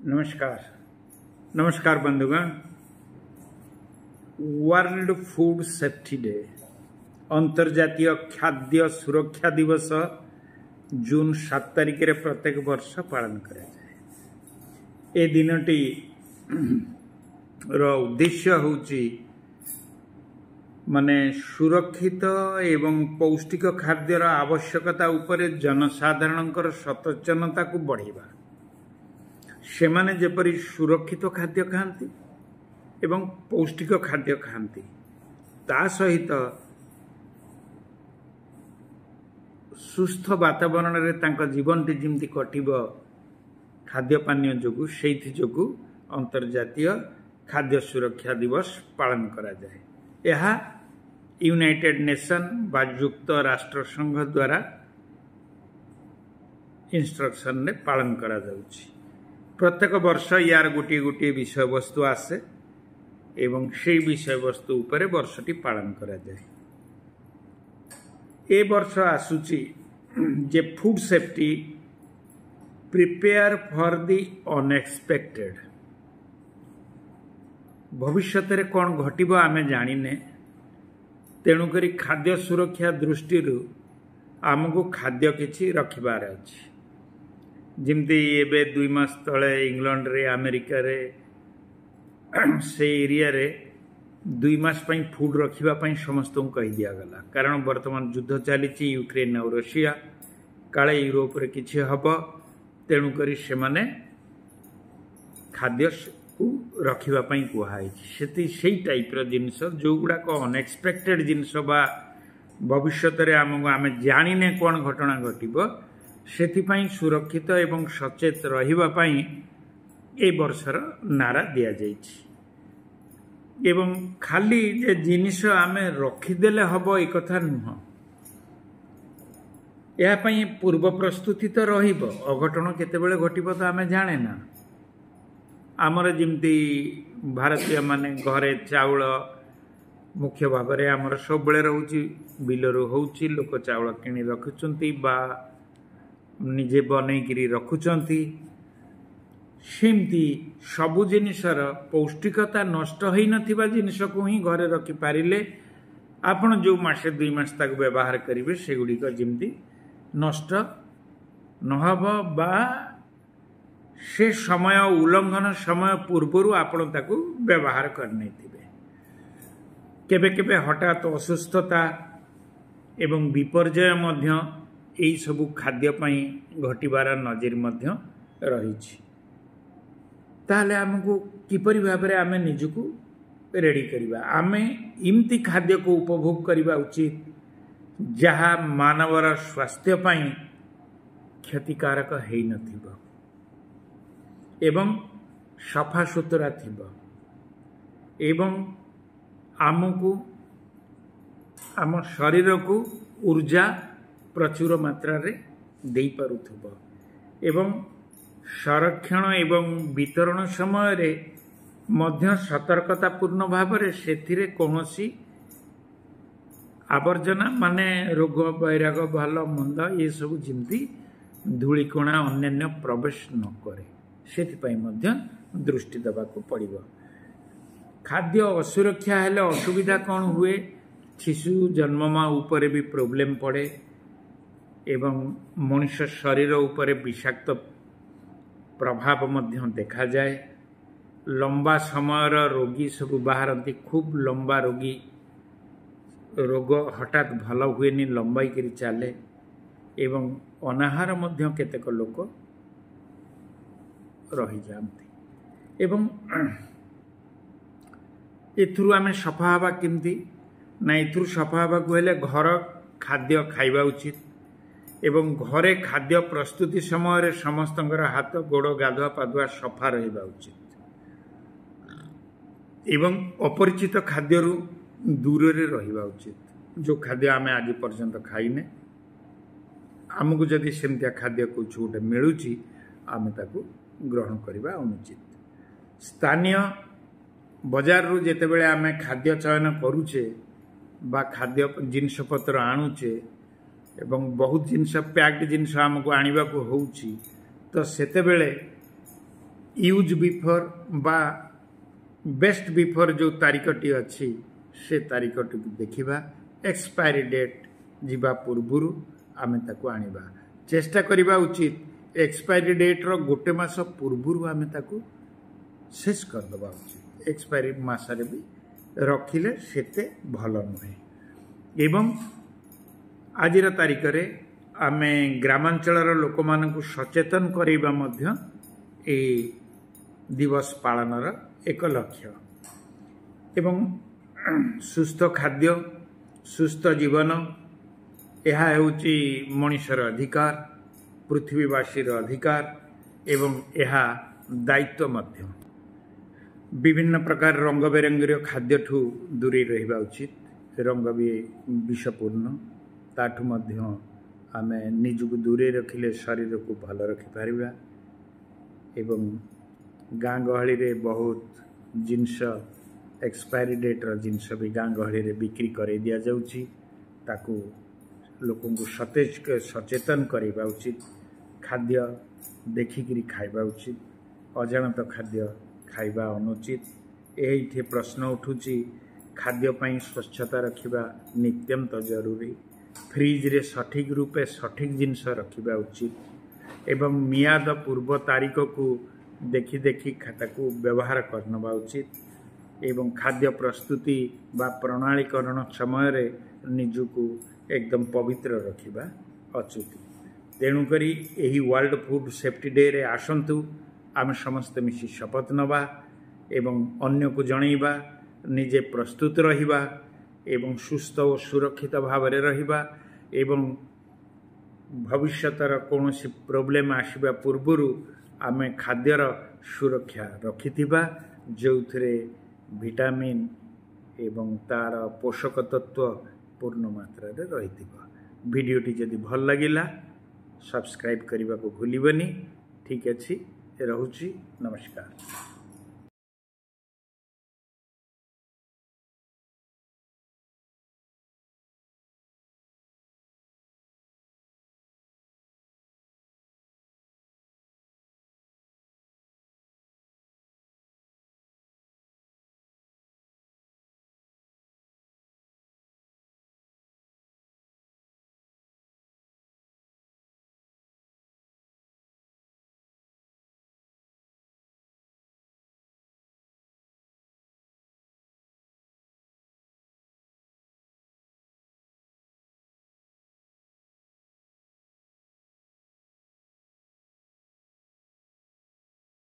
नमस्कार नमस्कार बंधुगण। वर्ल्ड फूड सेफ्टी डे अंतर्जातीय खाद्य सुरक्षा दिवस जून 7 तारिख रे प्रत्येक वर्ष पालन करा जाए। ए दिनटी रो उद्देश्य होची माने सुरक्षित एवं पौष्टिक खाद्यर आवश्यकता उपरे जनसाधारणकर सचेतनता को बढ़ावा। सेमाने जेपरी सुरक्षित खाद्य खाती एवं पौष्टिक खाद्य खाती ता सहित सुस्थ वातावरण रे तांका जीवनटी जिमती कटिब खाद्य पानीय जोगु सेइथि जोगु अंतर्जातीय खाद्य सुरक्षा दिवस पालन करा जाए। यह यूनाइटेड नेशन बा युक्त राष्ट्र संघ द्वारा इंस्ट्रक्शन ने पालन करा जाउछि। प्रत्येक वर्ष यार गोटे गोटे विषय वस्तु आसे एवं से विषय वस्तु उपरे वर्षटी पालन करा जाए। ए वर्ष आसुची जे food safety prepare for the unexpected. भविष्य रे कौन घटिब आमे जानिने, तेणुकरी खाद्य सुरक्षा दृष्टि आमको खाद्य किछि रखिबार अछि। जिमती एबे 2 मास तले इंग्लैंड रे अमेरिका रे से एरिया रे 2 मास पई फूड रखिबा पई समस्त को कहि दिया गला, कारण वर्तमान युद्ध चली यूक्रेन और रशिया काले यूरोप रे किछि हबो, तेणुकरी से माने खाद्य को रखिबा पई कुहाई से टाइप रो जिनस जो गुडा को अनएक्सपेक्टेड जिनस बा भविष्य रे आमे जानिने कोन घटना घटिबो सेथिपाई सुरक्षित एवं सचेत रहिबा पाई ए वर्षर नारा दिया जाइछि। एवं खाली जे जिनिस आमे रखिदेले हबो ए कथा नुह, या पाई पूर्व प्रस्तुति तो रहिबो। अघटन केतेबेले घटिबो तो आमे जाने ना। आमर जिमती भारतीय माने घरे चाउल मुख्य भाव में आमर सब बेले रहउछि, बिलरु होउछि, लोक चाउल किनि रखुचंती बा निजे बनईकरी रखुचंती। सेमती सबु जिनिसर पौष्टिकता नष्ट होई नथिबा जिनिस को ही घरे रखि पारिले आपण जो मासे 2 मास तक व्यवहार करिवे सेगुडी को जिमती नष्ट नहब बा से समय उल्लंघन समय पूर्वरु आपण ताकू व्यवहार करने थिबे। केबे केबे हठात असुस्थता एवं विपर्जय मध्य एई सबु खाद्य पई घटिबार नजर मध्य रहिछि। ताले हमकु किपरि भाबरे आमे निजुकु रेडी करिबा, आमे इमती खाद्य को उपभोग करिबा उचित जहा मानवर स्वास्थ्य पई क्षतिकारक हेइ नथिबो एवं सफा सुतरा थिबो एवं आमको आम शरीर को ऊर्जा प्रचुर मात्रा रे देई पारुथबो एवं संरक्षण एवं वितरण समय रे मध्य सतर्कता पूर्ण भाव रे सेथिरे कोनोसी आवर्जना माने रोग वैराग भल मंद ये सब जिमती धूलिकणा अन्य प्रवेश न करे सेथिपाई मध्य दृष्टि देवा को पड़िबो। खाद्य असुरक्षा हेले असुविधा कौन हुए, शिशु जन्ममा उपरे भी प्रॉब्लम पड़े एवं मनुष्य शरीर उपरे विषाक्त प्रभाव मध्य देखा जाए। लंबा समय रोगी सब बाहरती, खूब लंबा रोगी रोग हठात भल हुए लंबाई करी चले एवं अनाहार मध्य केतेक लोक रही जाती एवं एथुरु आमे सफा हवा केमती ना, एथुरु सफा हवा को हेले घर खाद्य खाइबा उचित एवं घरे खाद्य प्रस्तुति समय रे समस्तंकर हाथ गोड़ गाधुआ पाधुआ सफा रहिबा उचित एवं अपरिचित खाद्यरु दूर रे रहिबा उचित। जो खाद्य आमे आज पर्यंत खाइने आमको जदि सेमतिया खाद्य को छोटे मिलुची आमे ताकू ग्रहण करबा अनुचित। स्थानीय बाजार रु जेतेबेले आमे खाद्य चयन करूचे बा खाद्य जिनस पत्र आणुचे एवं बहुत जिनस पैक्ड जिनस आमको आनिबा को होउची तो सेतेबेले यूज बिफोर बा बेस्ट बिफोर जो तारीखटी अच्छी से तारीखटी देखा एक्सपायरी डेट जीवा पूर्व आमे ताको आनिबा चेष्टा करिबा उचित एक्सपायरी डेट रो गोटे मास पूर्व आमे ताको शेष कर दबा उचित एक्सपायरी मासरे भी रखिले सेते भल नुहे एवं आजिर तारीख रे आमे ग्रामांचल लोक मानकु सचेतन करिबा मध्य ए दिवस पालनर एक लक्ष्य एवं सुस्थ खाद्य सुस्थ जीवन यह हेउची मनुष्यर अधिकार पृथ्वीवासी अधिकार एवं यह दायित्व मध्य विभिन्न प्रकार रंग बेरंगी खाद्य ठू दूरी रहिबा उचित रंग भी विषपूर्ण ताठू मध्य आमे निजको दूरे रखिले शरीर को भल रखि पारिबा एवं गाँ गहली रे बहुत जिनस एक्सपायरी डेट रो जिनस भी गाँ गहली रे बिक्री करे दिया जाउची ताकू लोकों को सतेज सचेतन करवा उचित खाद्य देखिकी खाइबा उचित अजाणत खाद्य खाइबा अनुचित यही प्रश्न उठुची खाद्य पई स्वच्छता रखिबा नित्यंत जरूरी फ्रिज रे सठिक रूपे सठिक जिनस रखिबा उचित एवं मियाद पूर्व तारीख को देखि देखि खाता को व्यवहार करनबा उचित एवं खाद्य प्रस्तुति बा प्रणालीकरण समय रे निजुको एकदम पवित्र रखिबा अचुत तेणुकरी यही वर्ल्ड फूड सेफ्टी डे रे आसंतु आम समस्त मिसी शपथ नवा एवं अन्य को जनइबा निजे प्रस्तुत रहिबा एवं सुस्थ और सुरक्षित भाव रे रहिबा एवं भविष्यतर कौन प्रोब्लेम आसवा पूर्व आमे खाद्यर सुरक्षा रखिथिबा जो विटामिन एवं तार पोषक तत्व पूर्ण मात्रा रे रहिथिबा वीडियोटी जदि भल लागिला सब्सक्राइब करने को भूलिबनी ठीक अच्छी रहुची नमस्कार।